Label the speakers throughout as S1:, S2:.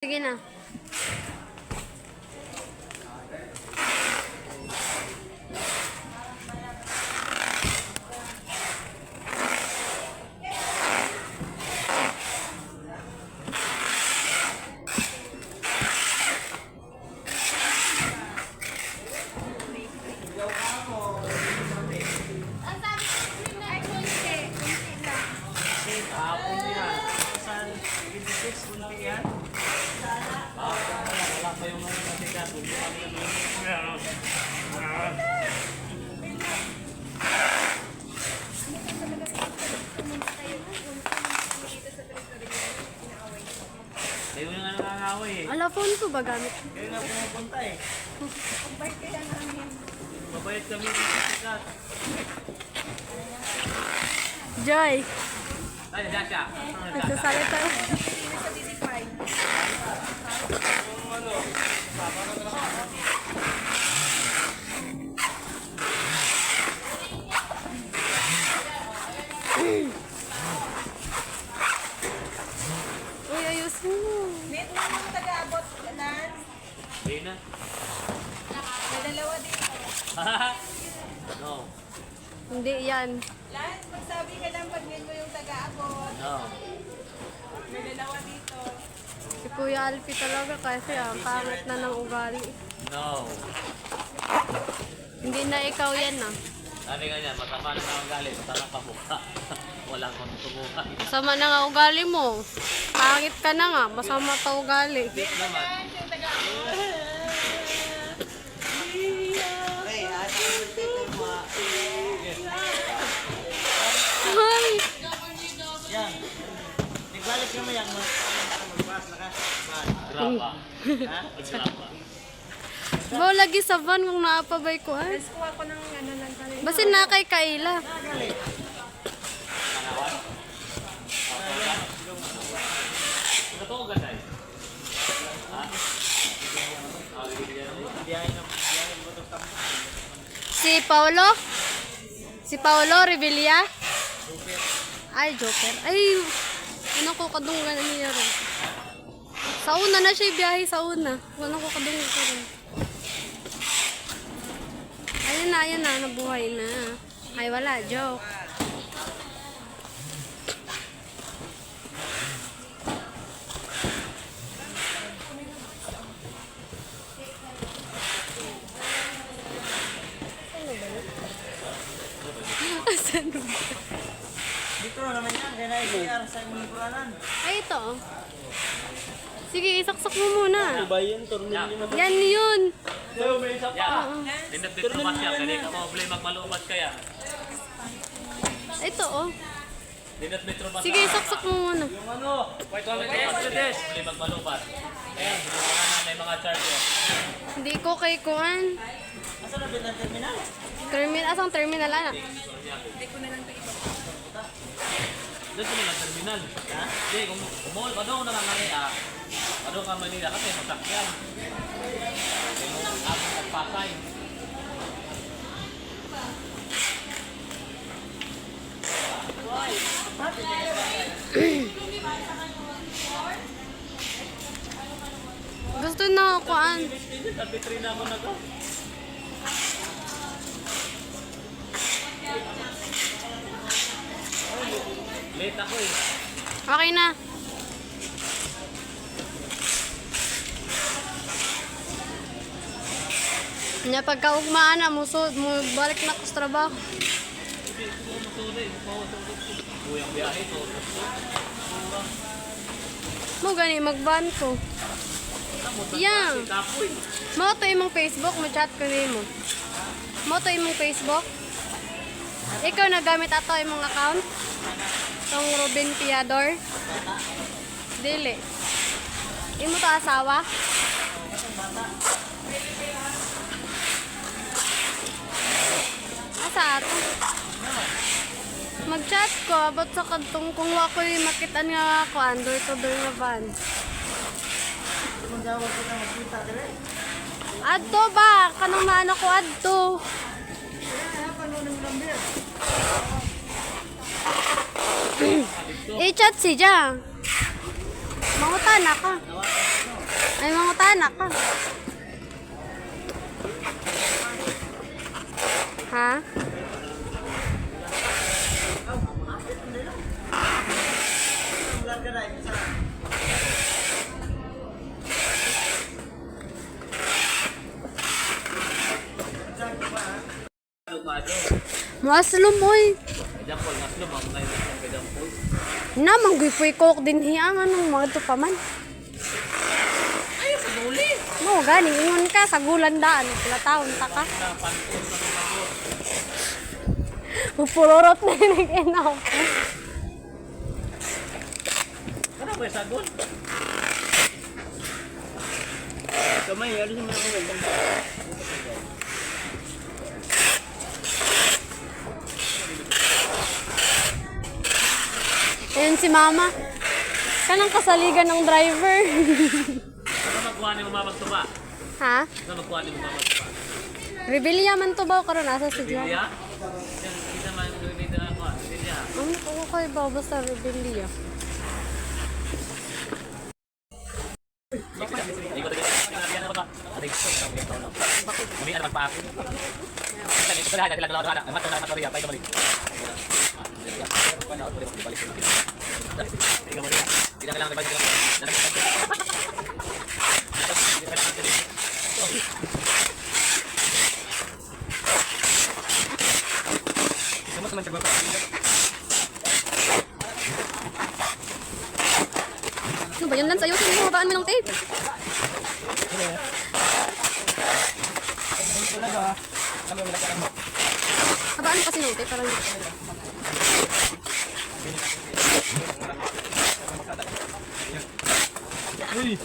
S1: Sige na.
S2: Kayo nga nangangaway eh.
S1: Ala, phone ko ba gamit?
S2: Kayo nga pumupunta eh.
S3: Mabait kaya namin.
S2: Mabait kami dito sa sikat.
S1: Joy,
S2: Ay, Dasha.
S1: nagsasalita.
S3: Sa Disify.
S1: Uy, ayusin mo.
S3: Net mo yung taga-abot, Lance.
S2: Hindi na.
S3: May dalawa dito.
S2: No.
S1: Hindi yan.
S3: Lance, magsabi ka lang pag net mo yung taga-abot.
S2: No.
S3: May dalawa dito.
S1: Si Kuya Alfie talaga kasi pangit na ng ugali.
S2: No.
S1: Hindi na ikaw yan
S2: Sabi nga niya, matama na ang galit, matama pa mukha. Walang kontutunguhan.
S1: Masama na nga ugali mo. Pangit ka na nga, masama pa ugali.
S2: Dik naman.
S3: Lance, yung taga-abot.
S1: Ay,
S4: Yan. Nagbalik kami yan. Magbas na ka.
S2: Graba. Ha? Graba.
S1: bo lagi sa van kung naapabay ko ay.
S3: Let's kuha ko ng ano lang tayo.
S1: Basin na kay Kaila.
S2: Manawan? Ito ko ganay. Ha?
S4: Biyahe mo ito sa
S1: Si Paolo? Si Paolo Revilla? Ay, Joker. Ay, ano ko kadunggan niya rin. Sa una na siya biyahe sa una. Wala ko kadunggan ko rin. Ayun na, nabuhay na. Ay, wala, joke. Asan ba?
S4: dito naman yan. Kaya na-ICR sa imong puranan.
S1: Ay, ito. Sige, isaksak mo muna.
S4: Bayan, turnin nyo na.
S1: Yan yun.
S2: Yan. Tinapit naman siya. Kaya ka problema magmalupat kaya.
S1: Ito, oh.
S2: Tinapit naman
S1: Sige, isaksak mo muna.
S2: Yung ano? Wait, one minute. Problema magmalupat. Ayan, sinuha na may mga charger.
S1: Hindi ko kay Kuan.
S4: Asa na bilang terminal?
S1: Asang terminal, ana?
S2: Doon sila ng terminal. Ha? Hindi, kung umol, ano na nga nga ano ka Manila kasi masakyan. Kung ako nagpakay.
S1: Gusto na Kuan.
S2: Tapitri na ako na to. Late ako eh.
S1: Okay na. Nya pagkaugmaan na mo balik na ko sa trabaho.
S2: Hindi, ko matuloy. Kuyang biyahe to.
S1: Mo gani magban ko. Yang.
S2: Kapoy.
S1: Mo to imong Facebook, mo chat ko nimo. Mo to imong Facebook. Ikaw nagamit ato imong account? Tong Robin Piador? Dili. Imo to asawa? Asa ato? Mag-chat ko about sa kadtong kung wa ko makitan nga ako under to door nga van.
S4: Magawag ko na magkita dire.
S1: Adto ba? Kanong naano ko adto? I-chat si Jang. Mangutan na ka. Mag-anak ka. Ha?
S4: Vlog ka na, isa.
S2: Lumado.
S1: Muslum, oy.
S2: Example, Muslim, ang ngayon ng example.
S1: Na, manggipoy coke din hiyang. Anong mga ito pa man?
S2: Ay, panuli.
S1: No, gani. Ingon ka sa gulandaan. Pila taon ta ka.
S2: Sa pantun sa lumado.
S1: Pupurorot na yun. Inaw.
S2: Ano ba yung sagon?
S4: Kamay, ano siya mga
S1: Ayan si mama. Kanang kasaligan ng driver.
S2: Ano magkuha ni mamagtuba?
S1: Ha?
S2: Ano magkuha ni mamagtuba?
S1: Rebellia man to ba o karon asa sigla?
S2: Bilya? Isa man yung dito na ako. Bilya.
S1: Ano ko kay ba basta rebellia?
S2: Hindi ko talaga. Sinabihan ako ba? Ating kami ano magpaako. Ito lahat sila dalawa na. Matto na matoriya pa ito balik. Tidak kailangan dibalik. Semua teman coba.
S1: Ano ba yun lang sa'yo? Sino habaan mo ng tape? Habaan mo kasi ng tape. Parang
S2: Uy.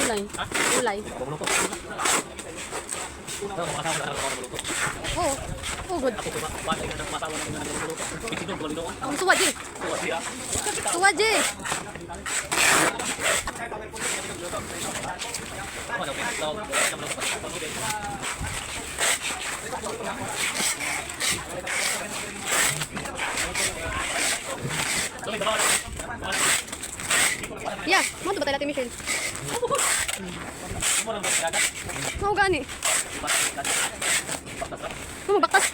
S1: ulay. Ulay. Oo. Oh, good. Ang suwad eh. Suwad eh. Yeah, mo to ba tayo natin, Michelle? Oo, gani. Mo baktas.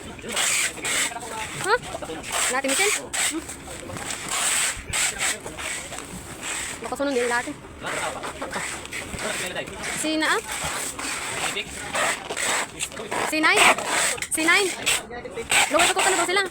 S1: Ha? Natin, Michelle? Baka sunod din natin. Sina ah? Sinay? Sinay? Luwag ako ka na daw sila.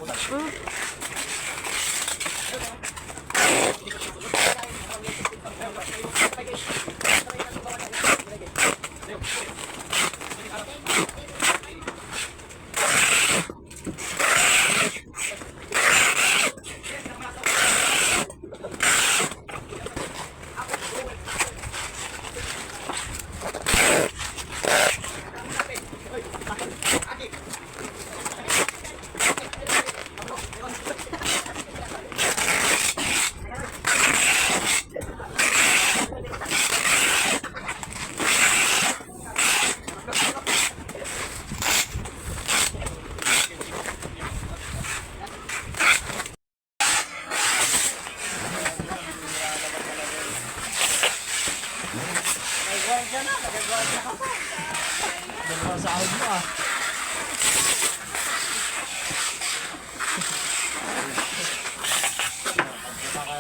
S4: sahod mo ah.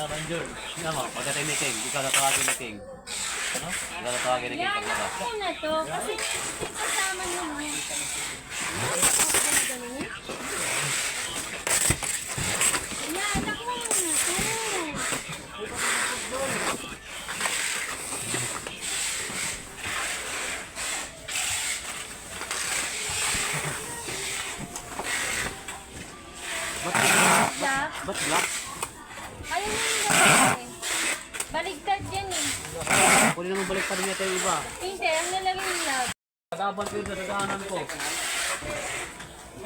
S2: Ranger. Pagkatay meeting, ikaw na tawagin meeting. Ano? Wala na tawagin ni
S5: Yan,
S2: King Paglaga.
S5: ako na to. Kasi kasama nyo mo. Yan, ako na to. Black.
S2: Ba't black?
S5: Ayaw nyo yung gagawin. Baligtad yan eh.
S2: Pwede naman balik pa rin niya tayo iba.
S5: Hindi, ang lalagay yung love.
S2: Nag-aabal ko yun sa daanan ko.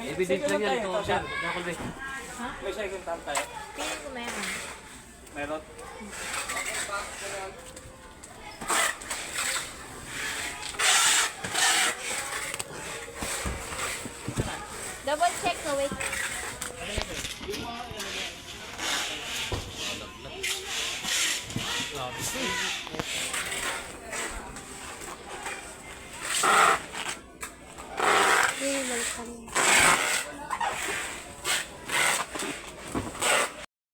S2: Evidence lang yan ito, sir. Nakulbi.
S4: May second time tayo.
S5: Tingin ko meron.
S4: Meron.
S5: Double check na, wait.
S1: Hindi, balik kami.